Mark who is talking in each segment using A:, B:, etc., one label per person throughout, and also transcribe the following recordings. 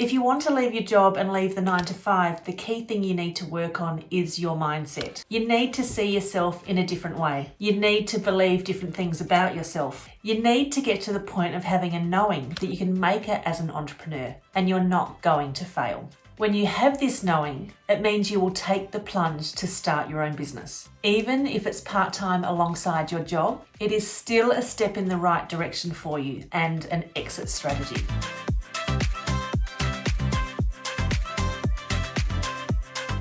A: If you want to leave your job and leave the 9 to 5, the key thing you need to work on is your mindset. You need to see yourself in a different way. You need to believe different things about yourself. You need to get to the point of having a knowing that you can make it as an entrepreneur and you're not going to fail. When you have this knowing, it means you will take the plunge to start your own business. Even if it's part-time alongside your job, it is still a step in the right direction for you and an exit strategy.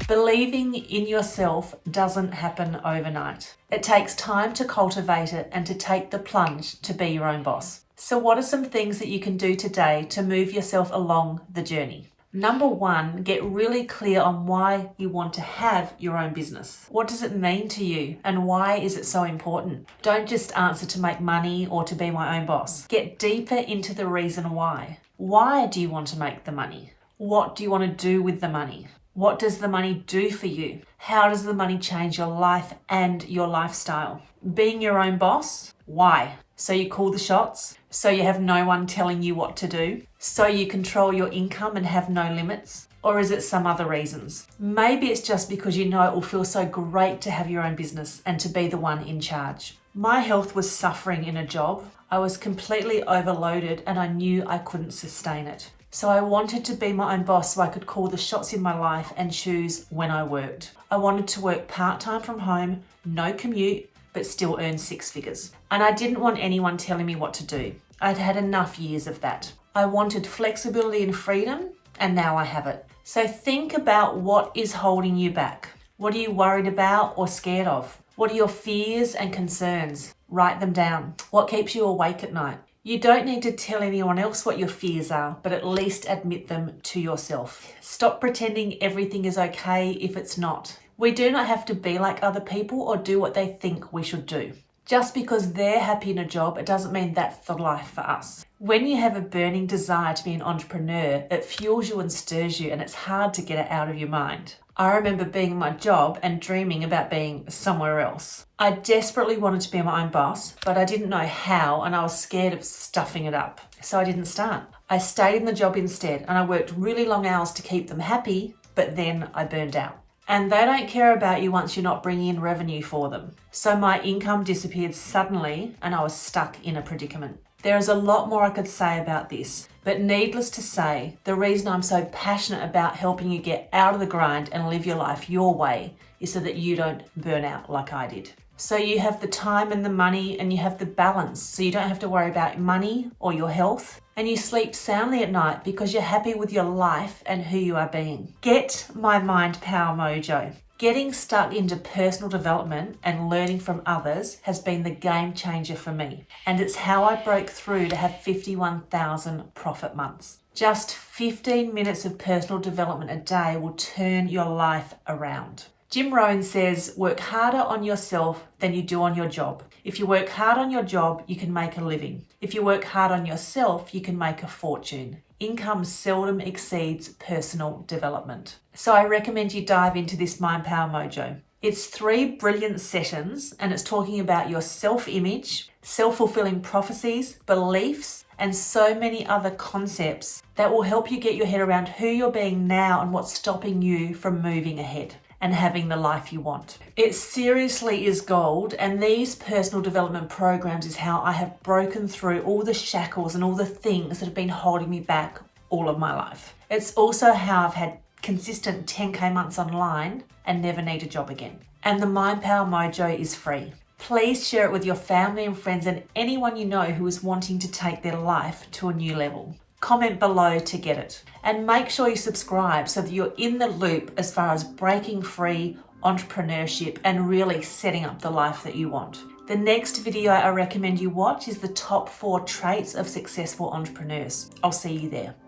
A: Believing in yourself doesn't happen overnight. It takes time to cultivate it and to take the plunge to be your own boss. So what are some things that you can do today to move yourself along the journey? Number 1, get really clear on why you want to have your own business. What does it mean to you and why is it so important? Don't just answer to make money or to be my own boss. Get deeper into the reason why. Why do you want to make the money? What do you want to do with the money? What does the money do for you? How does the money change your life and your lifestyle? Being your own boss? Why? So you call the shots? So you have no one telling you what to do? So you control your income and have no limits? Or is it some other reasons? Maybe it's just because you know it will feel so great to have your own business and to be the one in charge. My health was suffering in a job. I was completely overloaded and I knew I couldn't sustain it. So I wanted to be my own boss so I could call the shots in my life and choose when I worked. I wanted to work part-time from home, no commute, but still earn 6 figures. And I didn't want anyone telling me what to do. I'd had enough years of that. I wanted flexibility and freedom, and now I have it. So think about what is holding you back. What are you worried about or scared of? What are your fears and concerns? Write them down. What keeps you awake at night? You don't need to tell anyone else what your fears are, but at least admit them to yourself. Stop pretending everything is okay if it's not. We do not have to be like other people or do what they think we should do. Just because they're happy in a job, it doesn't mean that's the life for us. When you have a burning desire to be an entrepreneur, it fuels you and stirs you, and it's hard to get it out of your mind. I remember being in my job and dreaming about being somewhere else. I desperately wanted to be my own boss, but I didn't know how and I was scared of stuffing it up. So I didn't start. I stayed in the job instead and I worked really long hours to keep them happy, but then I burned out. And they don't care about you once you're not bringing in revenue for them. So my income disappeared suddenly and I was stuck in a predicament. There is a lot more I could say about this, but needless to say, the reason I'm so passionate about helping you get out of the grind and live your life your way is so that you don't burn out like I did. So you have the time and the money and you have the balance, so you don't have to worry about money or your health, and you sleep soundly at night because you're happy with your life and who you are being. Get my Mind Power Mojo. Getting stuck into personal development and learning from others has been the game changer for me. And it's how I broke through to have 51,000 profit months. Just 15 minutes of personal development a day will turn your life around. Jim Rohn says, work harder on yourself than you do on your job. If you work hard on your job, you can make a living. If you work hard on yourself, you can make a fortune. Income seldom exceeds personal development. So I recommend you dive into this Mind Power Mojo. It's 3 brilliant sessions and it's talking about your self-image, self-fulfilling prophecies, beliefs, and so many other concepts that will help you get your head around who you're being now and what's stopping you from moving ahead and having the life you want. It seriously is gold, and these personal development programs is how I have broken through all the shackles and all the things that have been holding me back all of my life. It's also how I've had consistent 10K months online and never need a job again. And the Mind Power Mojo is free. Please share it with your family and friends and anyone you know who is wanting to take their life to a new level. Comment below to get it. And make sure you subscribe so that you're in the loop as far as breaking free, entrepreneurship, and really setting up the life that you want. The next video I recommend you watch is the top 4 traits of successful entrepreneurs. I'll see you there.